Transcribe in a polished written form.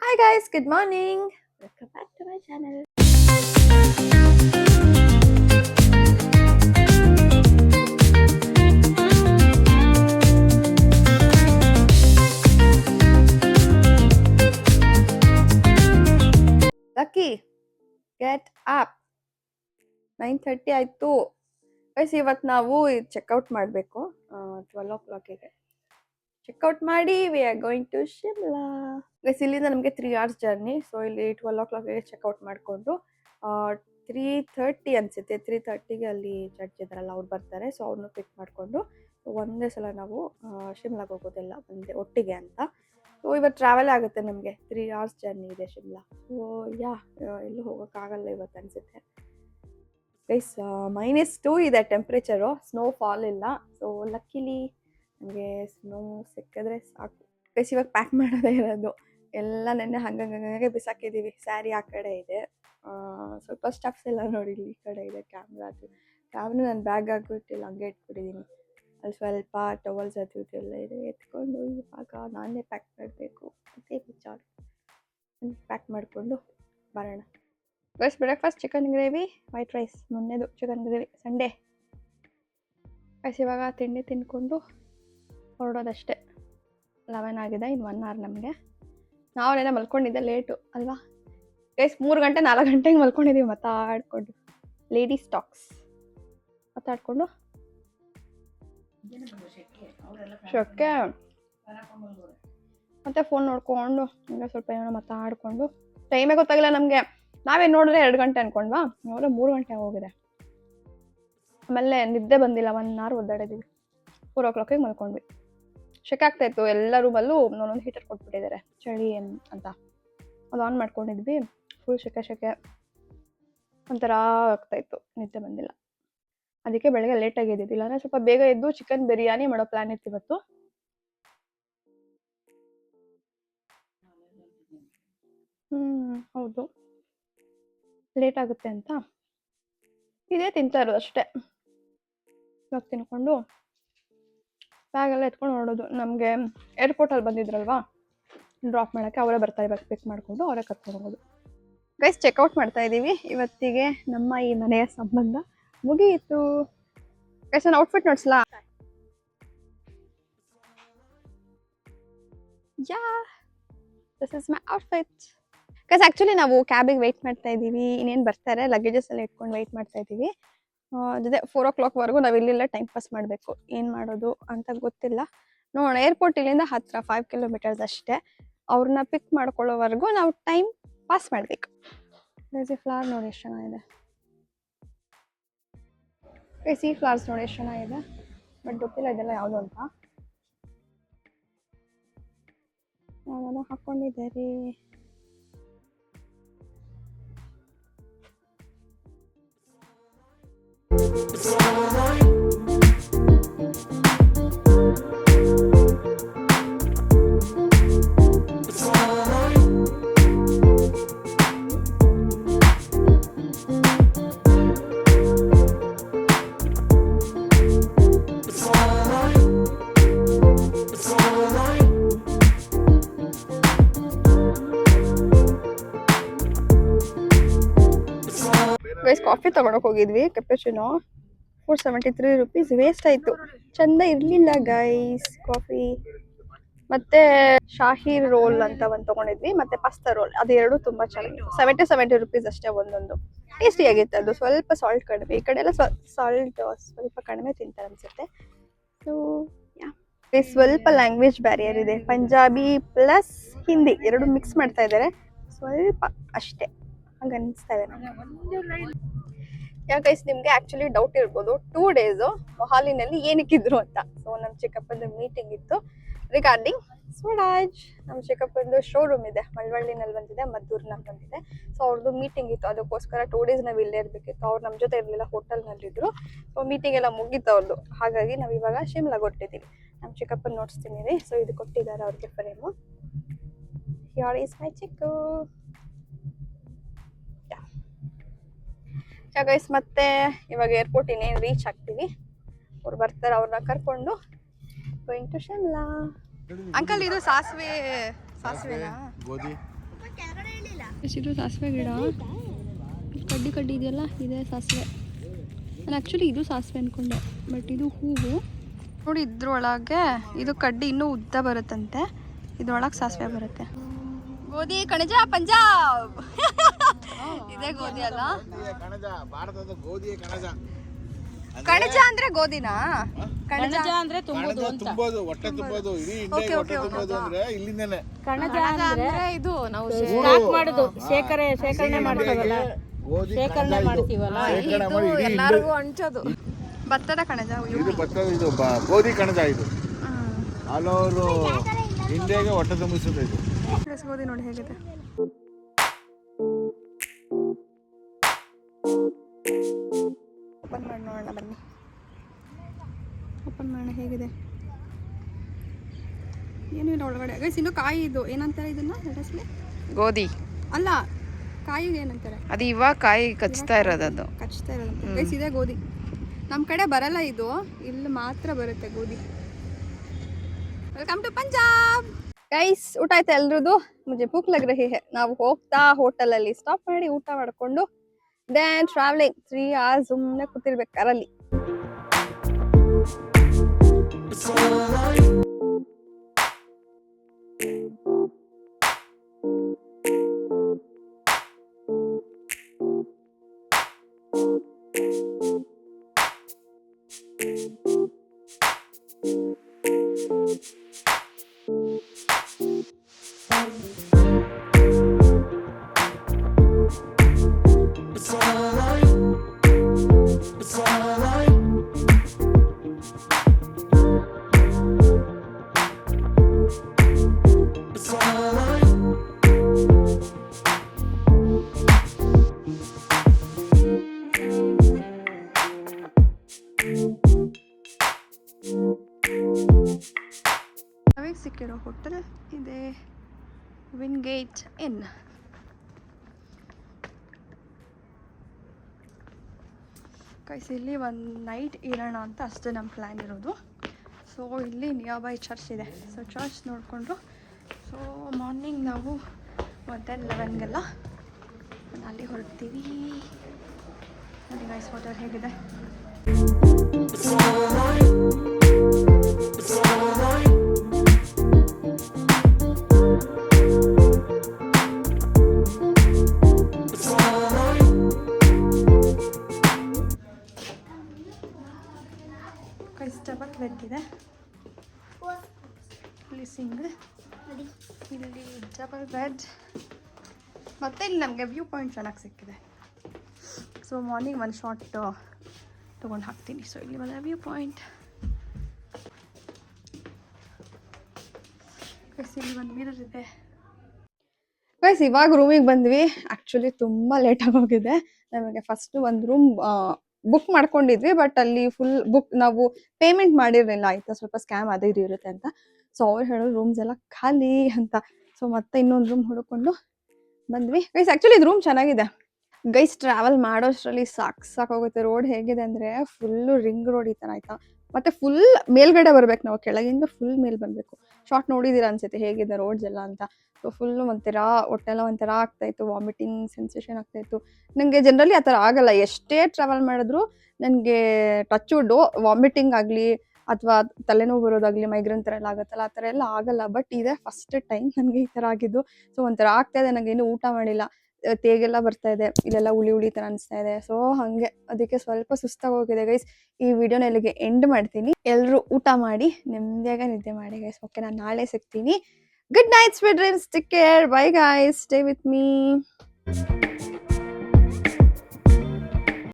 Hi guys, good morning. Welcome back to my channel. Lucky, get up. 9:30 ಆಯ್ತು. Guys ಇವತ್ತು ನಾವು checkout ಮಾಡಬೇಕು 12 o'clockಗೆ. ಚೆಕ್ಔಟ್ ಮಾಡಿ we are going to Shimla. Guys ಇಲ್ಲಿಂದ ನಮಗೆ 3 hours ಜರ್ನಿ. ಸೊ ಇಲ್ಲಿ 12 o'clockಗೆ ಚೆಕ್ಔಟ್ ಮಾಡಿಕೊಂಡು 3:30 ಅನ್ಸುತ್ತೆ 3:30ಗೆ ಅಲ್ಲಿ ಜಡ್ಜ್ ಇದ್ದಾರಲ್ಲ ಅವ್ರು ಬರ್ತಾರೆ. ಸೊ ಅವ್ರನ್ನ ಪಿಕ್ ಮಾಡಿಕೊಂಡು ಒಂದೇ ಸಲ ನಾವು ಶಿಮ್ಲಾಗೆ ಹೋಗೋದೆಲ್ಲ ಒಂದೇ ಒಟ್ಟಿಗೆ ಅಂತ. ಸೊ ಇವತ್ತು ಟ್ರಾವೆಲ್ ಆಗುತ್ತೆ ನಮಗೆ 3 hours ಜರ್ನಿ ಇದೆ ಶಿಮ್ಲಾ. ಸೊ ಎಲ್ಲೂ ಹೋಗೋಕ್ಕಾಗಲ್ಲ ಇವತ್ತು ಅನಿಸುತ್ತೆ. ಗೈಸ್ -2 ಇದೆ ಟೆಂಪ್ರೇಚರು. ಸ್ನೋ ಫಾಲ್ ಇಲ್ಲ. ಸೊ ಲಕ್ಕಿಲಿ ನಮಗೆ ಸ್ನೋ ಸಿಕ್ಕಿದ್ರೆ ಸಾಕು. ಗೈಸ್ ಇವಾಗ ಪ್ಯಾಕ್ ಮಾಡೋದೇ ಇರೋದು ಎಲ್ಲ ನೆನ್ನೆ ಹಂಗಂಗೆ ಬಿಸಾಕಿದ್ದೀವಿ. ಸ್ಯಾರಿ ಆ ಕಡೆ ಇದೆ, ಸ್ವಲ್ಪ ಸ್ಟಫ್ಸ್ ಎಲ್ಲ ನೋಡಿ ಇಲ್ಲಿ ಈ ಕಡೆ ಇದೆ. ಕ್ಯಾಮ್ರಾ ನಾನು ಬ್ಯಾಗ್ ಹಾಕ್ಬಿಟ್ಟಿಲ್ಲ, ಹಂಗೆ ಇಟ್ಬಿಟ್ಟಿದ್ದೀನಿ. ಅಲ್ಲಿ ಸ್ವಲ್ಪ ಟವಲ್ಸ್ ಅದು ಎಲ್ಲ ಇದೆ, ಎತ್ಕೊಂಡು ಇವಾಗ ನಾನೇ ಪ್ಯಾಕ್ ಮಾಡಬೇಕು. ಅದೇ ವಿಚಾರ, ಪ್ಯಾಕ್ ಮಾಡಿಕೊಂಡು ಬರೋಣ. First breakfast chicken gravy, white rice. ಮೊನ್ನೆದು ಚಿಕನ್ ಗ್ರೇವಿ ಸಂಡೇ. ಗೈಸ್ ಇವಾಗ ತಿಂಡಿ ತಿನ್ಕೊಂಡು ಹೊರಡೋದಷ್ಟೇ. 11 ಆಗಿದೆ, ಇನ್ನು 1 hour ನಮಗೆ. ನಾವೇನೋ ಮಲ್ಕೊಂಡಿದ್ದೆ ಲೇಟು ಅಲ್ವಾ ಗೈಸ್. 3 ಗಂಟೆ 4 ಗಂಟೆಗೆ ಮಲ್ಕೊಂಡಿದ್ದೀವಿ ಮಾತಾಡ್ಕೊಂಡು. ಲೇಡೀಸ್ ಟಾಕ್ಸ್ ಮಾತಾಡ್ಕೊಂಡು ಶೊಕ್ಕೆ ಮತ್ತೆ ಫೋನ್ ನೋಡ್ಕೊಂಡು ಹಂಗೆ ಸ್ವಲ್ಪ ಏನೋ ಮಾತಾಡ್ಕೊಂಡು. ಟೈಮೇ ಗೊತ್ತಾಗಿಲ್ಲ ನಮಗೆ. ನಾವೇನು ನೋಡಿದ್ರೆ 2 ಗಂಟೆ ಅನ್ಕೊಂಡ್ವಾ, ನೋಡಿದ್ರೆ 3 ಗಂಟೆ ಹೋಗಿದೆ. ಆಮೇಲೆ ನಿದ್ದೆ ಬಂದಿಲ್ಲ, 1 hour ಒದ್ದಾಡಿದ್ದೀವಿ. 4 o'clockಗೆ ಮಲ್ಕೊಂಡ್ವಿ. ಶೆಕೆ ಆಗ್ತಾಯಿತ್ತು ಎಲ್ಲ ರೂಮಲ್ಲೂ. ಒಂದೊಂದು ಹೀಟರ್ ಕೊಟ್ಬಿಟ್ಟಿದ್ದಾರೆ ಚಳಿ ಅಂತ, ಅದು ಆನ್ ಮಾಡ್ಕೊಂಡಿದ್ವಿ. ಫುಲ್ ಶೆಕೆ ಒಂಥರ ಆಗ್ತಾಯಿತ್ತು, ನಿದ್ದೆ ಬಂದಿಲ್ಲ. ಅದಕ್ಕೆ ಬೆಳಗ್ಗೆ ಲೇಟಾಗಿ ಎದ್ದಿದ್ದಿಲ್ಲ ಅಂದರೆ ಸ್ವಲ್ಪ ಬೇಗ ಎದ್ದು ಚಿಕನ್ ಬಿರಿಯಾನಿ ಮಾಡೋ ಪ್ಲ್ಯಾನ್ ಇತ್ತು ಇವತ್ತು. ಹೌದು, ಲೇಟ್ ಆಗುತ್ತೆ ಅಂತ ಇದೇ ತಿಂತಾ ಇರೋದು ಅಷ್ಟೇ. ಇವಾಗ ತಿನ್ಕೊಂಡು ಬ್ಯಾಗೆಲ್ಲ ಎತ್ಕೊಂಡು ಹೊರಡೋದು. ನಮಗೆ ಏರ್ಪೋರ್ಟಲ್ಲಿ ಬಂದಿದ್ರಲ್ವಾ ಡ್ರಾಪ್ ಮಾಡೋಕ್ಕೆ, ಅವರೇ ಬರ್ತಾರೆ ಇವಾಗ ಪಿಕ್ ಮಾಡಿಕೊಂಡು ಅವರೇ ಕರ್ಕೊಂಡು ಹೋಗೋದು. ಗೈಸ್ ಚೆಕ್ಔಟ್ ಮಾಡ್ತಾ ಇದ್ದೀವಿ. ಇವತ್ತಿಗೆ ನಮ್ಮ ಈ ಮನೆಯ ಸಂಬಂಧ ಮುಗಿಯಿತು. ಗೈಸ್ ನನ್ನ ಔಟ್ಫಿಟ್ ನೋಡ್ಸಲಾ? This is my outfit. Guys actually ನಾವು ಕ್ಯಾಬಿಗೆ ವೆಯ್ಟ್ ಮಾಡ್ತಾ ಇದ್ದೀವಿ. ಇನ್ನೇನು ಬರ್ತಾರೆ, ಲಗೇಜಸ್ ಎಲ್ಲ ಇಟ್ಕೊಂಡು ವೆಯ್ಟ್ ಮಾಡ್ತಾ ಇದ್ದೀವಿ. ಅದೇ 4 o'clockವರೆಗೂ ನಾವು ಇಲ್ಲೆಲ್ಲ ಟೈಮ್ ಪಾಸ್ ಮಾಡಬೇಕು. ಏನು ಮಾಡೋದು ಅಂತ ಗೊತ್ತಿಲ್ಲ, ನೋಡೋಣ. ಏರ್ಪೋರ್ಟ್ ಇಲ್ಲಿಂದ ಹತ್ತಿರ 5 kilometers ಅಷ್ಟೇ. ಅವ್ರನ್ನ ಪಿಕ್ ಮಾಡ್ಕೊಳ್ಳೋವರೆಗೂ ನಾವು ಟೈಮ್ ಪಾಸ್ ಮಾಡಬೇಕು. ಈ ಫ್ಲವರ್ ನೋಡಿ ಎಷ್ಟು ಚೆನ್ನಾಗಿದೆ. ಈ ಫ್ಲವರ್ಸ್ ನೋಡಿ ಎಷ್ಟು ಚೆನ್ನಾಗಿದೆ, ಬಟ್ ಗೊತ್ತಿಲ್ಲ ಇದೆಲ್ಲ ಯಾವುದು ಅಂತ. ಯಾವ್ದಾದ್ರು ಹಾಕ್ಕೊಂಡಿದ್ದಾರೆ. ಗೈಸ್ ಕಾಫಿ ತಗೊಳಕ್ ಹೋಗಿದ್ವಿ, ಕೆಪೆಚಿನೋ 473 rupees ವೇಸ್ಟ್ ಆಯ್ತು. ಚಂದ ಇರ್ಲಿಲ್ಲ ಗೈಸ್ ಕಾಫಿ. ಮತ್ತೆ ಶಾಹಿ ರೋಲ್ ಅಂತ ಒಂದು ತಗೊಂಡಿದ್ವಿ, ಮತ್ತೆ ಪಾಸ್ತಾ ರೋಲ್. ಅದು ಎರಡು ತುಂಬಾ ಚೆನ್ನಾಗಿ 70 rupees ಅಷ್ಟೇ ಒಂದೊಂದು. ಟೇಸ್ಟಿ ಆಗಿತ್ತು ಅದು. ಸ್ವಲ್ಪ ಸಾಲ್ಟ್ ಕಡಿಮೆ, ಈ ಕಡೆ ಎಲ್ಲ ಸಾಲ್ಟ್ ಸ್ವಲ್ಪ ಕಡಿಮೆ ತಿಂತಾರೆ ಅನ್ಸುತ್ತೆ. ಸೊ ಸ್ವಲ್ಪ ಲ್ಯಾಂಗ್ವೇಜ್ ಬ್ಯಾರಿಯರ್ ಇದೆ. ಪಂಜಾಬಿ ಪ್ಲಸ್ ಹಿಂದಿ ಎರಡು ಮಿಕ್ಸ್ ಮಾಡ್ತಾ ಇದ್ದಾರೆ ಸ್ವಲ್ಪ ಅಷ್ಟೇ, ಹಂಗೆ ಅನಿಸ್ತಾ ಇದೆ. ಗೈಸ್ ನಿಮ್ಗೆ ಆಕ್ಚುಲಿ ಡೌಟ್ ಇರ್ಬೋದು 2 days ಮೊಹಾಲಿನಲ್ಲಿ ಏನಕ್ಕಿದ್ರು ಅಂತ. ಸೊ ನಮ್ಮ ಚಿಕ್ಕಪ್ಪಂದು ಮೀಟಿಂಗ್ ಇತ್ತು ರಿಗಾರ್ಡಿಂಗ್ ಸ್ವರಾಜ್. ನಮ್ಮ ಚಿಕ್ಕಪ್ಪಂದು ಶೋರೂಮ್ ಇದೆ ಮಳವಳ್ಳಿನಲ್ಲಿ ಬಂದಿದೆ, ಮದ್ದೂರಿನಲ್ಲಿ ಬಂದಿದೆ. ಸೊ ಅವ್ರದ್ದು ಮೀಟಿಂಗ್ ಇತ್ತು, ಅದಕ್ಕೋಸ್ಕರ 2 days ನಾವು ಇಲ್ಲೇ ಇರಬೇಕಿತ್ತು. ಅವ್ರು ನಮ್ಮ ಜೊತೆ ಇರಲಿಲ್ಲ, ಹೋಟೆಲ್ನಲ್ಲಿದ್ದರು. ಸೊ ಮೀಟಿಂಗ್ ಎಲ್ಲ ಮುಗೀತು ಅವ್ರದ್ದು. ಹಾಗಾಗಿ ನಾವು ಇವಾಗ ಶಿಮ್ಲಾಗೆ ಹೊರಟಿದ್ದೀವಿ. ನಮ್ಮ ಚಿಕ್ಕಪ್ಪನ ನೋಡ್ಸ್ತೀನಿ ರೀ. ಸೊ ಇದು ಕೊಟ್ಟಿದ್ದಾರೆ ಅವ್ರಿಗೆ ಫ್ರೇಮು. ಹಿಯರ್ ಈಸ್ ಮೈ ಚಿಕ್ಕು. ಗೈಸ್ ಮತ್ತೆ ಇವಾಗ ಏರ್ಪೋರ್ಟ್ ಇನ್ನೇನು ರೀಚ್ ಆಗ್ತೀವಿ. ಅವ್ರು ಬರ್ತಾರೆ, ಅವ್ರನ್ನ ಕರ್ಕೊಂಡು ಗೋಯಿಂಗ್ ಟು ಶಿಮ್ಲಾ. ಅಂಕಲ್ ಇದು ಸಾಸಿವೆನಾ? ಗೋಧಿ ಇದು ಸಾಸಿವೆ ಗಿಡ, ಕಡ್ಡಿ ಕಡ್ಡಿ ಇದೆಯಲ್ಲ, ಇದೆ ಸಾಸಿವೆ. ನಾನು ಆ್ಯಕ್ಚುಲಿ ಇದು ಸಾಸಿವೆ ಅಂದ್ಕೊಂಡೆ, ಬಟ್ ಇದು ಹೂವು ನೋಡಿ. ಇದ್ರೊಳಗೆ ಇದು ಕಡ್ಡಿ ಇನ್ನೂ ಉದ್ದ ಬರುತ್ತಂತೆ, ಇದ್ರೊಳಗೆ ಸಾಸಿವೆ ಬರುತ್ತೆ. ಗೋಧಿ ಕಣಜ ಪಂಜಾಬ್ ಇದೇ ಗೋಧಿ ಅಲ್ಲ, ಭಾರತದ ಗೋಧಿಯ ಕಣಜ. ಕಣಜ ಅಂದ್ರೆ ಗೋಧಿನಾ? ಕಣಜ ಅಂದ್ರೆ ತುಂಬುದು, ಹೊಟ್ಟೆ ತುಂಬೋದು, ಇಡೀ ಇಂಡಿಯಾಗೆ ಹೊಟ್ಟೆ ತುಂಬೋದು ಅಂದ್ರೆ ಇಲ್ಲಿಂದನೇ. ಕಣಜ ಅಂದ್ರೆ ಇದು ನಾವು ಸ್ಟಾಕ್ ಮಾಡೋದು, ಶೇಖರಣೆ ಮಾಡ್ತೀವಲ್ಲ, ಶೇಖರಣೆ ಮಾಡ್ತೀವಲ್ಲ, ಎಲ್ಲರಿಗೂ ಹಂಚೋದು. ಭತ್ತದ ಕಣಜ ಇದು ಭತ್ತದ, ಇದು ಗೋಧಿ ಕಣಜ. ಇದು ಆಲ್ ಓವರ್ ಇಂಡಿಯಾಗೆ ಹೊಟ್ಟೆ ತುಂಬಿಸುತ್ತೆ ಇದು. ಗೋಧಿ ನೋಡಿ ಹೇಗಿದೆ. ಓಪನ್ ಮಾಡಿ ನೋಡೋಣ ಬನ್ನಿ. ಓಪನ್ ಮಾಡೋಣ ಹೇಗಿದೆ. ಏನು ಇಲ್ಲ ಒಳಗಡೆ ಗೈಸ್. ಇನ್ನು ಕಾಯಿ ಇದು ಏನಂತಾರೆ ಇದನ್ನ ಹೆಸರು? ಗೋಧಿ ಅಲ್ಲ, ಕಾಯಿಗೆ ಏನಂತಾರೆ? ಅದು ಇವಾಗ ಕಾಯಿ ಕಚ್ತಾ ಇರೋದು. ಕಚ್ತಾ ಇರೋದು ಗೈಸ್. ಇದೇ ಗೋಧಿ. ನಮ್ಮ ಕಡೆ ಬರಲ್ಲ ಇದು, ಇಲ್ಲಿ ಮಾತ್ರ ಬರುತ್ತೆ ಗೋಧಿ. Welcome to Punjab guys. ಊಟ ಆಯ್ತಾ ಎಲ್ರದ್ದು? ಮುझे ಭೂಕ್ ಲಗ್ ರಹಿ ಹೈ. ನಾವು ಹೋಗ್ತಾ ಹೋಟೆಲ್ ಅಲ್ಲಿ ಸ್ಟಾಪ್ ಮಾಡಿ ಊಟ ಮಾಡ್ಕೊಂಡು ದೆನ್ ಟ್ರಾವೆಲಿಂಗ್ 3 hours ಸುಮ್ಮನೆ ಕೂತಿರ್ಬೇಕು ಕಾರಲ್ಲಿ. ನಮಗೆ ಸಿಕ್ಕಿರೋ ಹೋಟೆಲ್ ಇದೆ ವಿನ್ಗೇಟ್ ಇನ್. ಗೈಸ್ ಇಲ್ಲಿ ಒಂದು ನೈಟ್ ಇರೋಣ ಅಂತ ಅಷ್ಟೇ ನಮ್ಮ ಪ್ಲ್ಯಾನ್ ಇರೋದು. ಸೊ ಇಲ್ಲಿ ನಿಯರ್ ಬೈ ಚರ್ಚ್ ಇದೆ. ಸೊ ಚರ್ಚ್ ನೋಡಿಕೊಂಡು ಸೊ ಮಾರ್ನಿಂಗ್ ನಾವು 11ಗೆಲ್ಲ ಅಲ್ಲಿ ಹೊರಡ್ತೀವಿ. ನೋಡಿ ಗೈಸ್ ಹೋಟೆಲ್ ಹೇಗಿದೆ. ಡಬಲ್ ಬೆಡ್ ಇದೆ ಇಲ್ಲಿ, ಸಿಂಗಲ್. ಇಲ್ಲಿ ಡಬಲ್ ಬೆಡ್. ಮತ್ತು ಇಲ್ಲಿ ನಮಗೆ ವ್ಯೂ ಪಾಯಿಂಟ್ ಚೆನ್ನಾಗಿ ಸಿಕ್ಕಿದೆ. ಸೊ ಮಾರ್ನಿಂಗ್ ಒಂದು ಶಾರ್ಟ್ ತೊಗೊಂಡು ಹಾಕ್ತೀನಿ. ಸೊ ಇಲ್ಲಿ ಒಂದು ವ್ಯೂ ಪಾಯಿಂಟ್. ಇಲ್ಲಿ ಒಂದು ಮಿರರ್ ಇದೆ. ಗೈಸ್ ಇವಾಗ ರೂಮಿಗೆ ಬಂದ್ವಿ. ಆ್ಯಕ್ಚುಲಿ ತುಂಬ ಲೇಟಾಗಿ ಹೋಗಿದೆ. ನಮಗೆ ಫಸ್ಟ್ ಒಂದು ರೂಮ್ ಬುಕ್ ಮಾಡ್ಕೊಂಡಿದ್ವಿ, ಬಟ್ ಅಲ್ಲಿ ಫುಲ್ ಬುಕ್ ನಾವು ಪೇಮೆಂಟ್ ಮಾಡಿರಲಿಲ್ಲ ಆಯ್ತಾ, ಸ್ವಲ್ಪ ಸ್ಕ್ಯಾಮ್ ಅದು ಇದು ಇರುತ್ತೆ ಅಂತ. ಸೊ ಅವ್ರು ಹೇಳೋದು ರೂಮ್ಸ್ ಎಲ್ಲ ಖಾಲಿ ಅಂತ. ಸೊ ಮತ್ತೆ ಇನ್ನೊಂದು ರೂಮ್ ಹುಡ್ಕೊಂಡು ಬಂದ್ವಿ. ಗೈಸ್ ಆ್ಯಕ್ಚುಲಿ ಇದು ರೂಮ್ ಚೆನ್ನಾಗಿದೆ. ಗೈಸ್ ಟ್ರಾವೆಲ್ ಮಾಡೋಷ್ಟರಲ್ಲಿ ಸಾಕಾಗೋಗುತ್ತೆ. ರೋಡ್ ಹೇಗಿದೆ ಅಂದರೆ ಫುಲ್ಲು ರಿಂಗ್ ರೋಡ್ ಈ ಥರ ಆಯ್ತಾ. ಮತ್ತು ಫುಲ್ ಮೇಲ್ಗಡೆ ಬರ್ಬೇಕು ನಾವು, ಕೆಳಗಿಂದ ಫುಲ್ ಮೇಲೆ ಬರಬೇಕು. ಶಾರ್ಟ್ ನೋಡಿದ್ದೀರಾ ಅನ್ಸುತ್ತೆ ಹೇಗಿದೆ ರೋಡ್ಸ್ ಎಲ್ಲ ಅಂತ. ಸೊ ಫುಲ್ಲು ಒಂಥರ ಹೊಟ್ಟೆಲ್ಲ ಒಂಥರ ಆಗ್ತಾಯಿತ್ತು, ವಾಮಿಟಿಂಗ್ ಸೆನ್ಸೇಷನ್ ಆಗ್ತಾಯಿತ್ತು. ನನಗೆ ಜನರಲಿ ಆ ಥರ ಆಗಲ್ಲ, ಎಷ್ಟೇ ಟ್ರಾವೆಲ್ ಮಾಡಿದ್ರು ನನಗೆ ಟಚ್ ವುಡ್ಡು ವಾಮಿಟಿಂಗ್ ಆಗಲಿ ಅಥವಾ ತಲೆನೋವು ಬರೋದಾಗಲಿ, ಮೈಗ್ರೇನ್ ಥರ ಎಲ್ಲ ಆಗುತ್ತಲ್ಲ, ಆ ಥರ ಎಲ್ಲ ಆಗಲ್ಲ. ಬಟ್ ಇದೇ ಫಸ್ಟ್ ಟೈಮ್ ನನಗೆ ಈ ಥರ ಆಗಿದ್ದು. ಸೊ ಒಂಥರ ಆಗ್ತಾಯಿದೆ. ನನಗೆ ಇನ್ನೂ ಊಟ ಮಾಡಿಲ್ಲ, ತೇಗೆಲ್ಲ ಬರ್ತಾ ಇದೆ, ಇಲ್ಲೆಲ್ಲ ಹುಳಿ ಥರ ಅನಿಸ್ತಾ ಇದೆ. ಸೊ ಹಾಗೆ ಅದಕ್ಕೆ ಸ್ವಲ್ಪ ಸುಸ್ತಾಗಿ ಹೋಗಿದೆ ಗೈಸ್. ಈ ವಿಡಿಯೋನ ಇಲ್ಲಿಗೆ ಎಂಡ್ ಮಾಡ್ತೀನಿ. ಎಲ್ಲರೂ ಊಟ ಮಾಡಿ ನೆಮ್ಮದಿಯಾಗಿ ನಿದ್ದೆ ಮಾಡಿ ಗೈಸ್. ಓಕೆ, ನಾನು ನಾಳೆ ಸಿಗ್ತೀನಿ. Good night, sweet dreams, take care, bye guys, stay with me.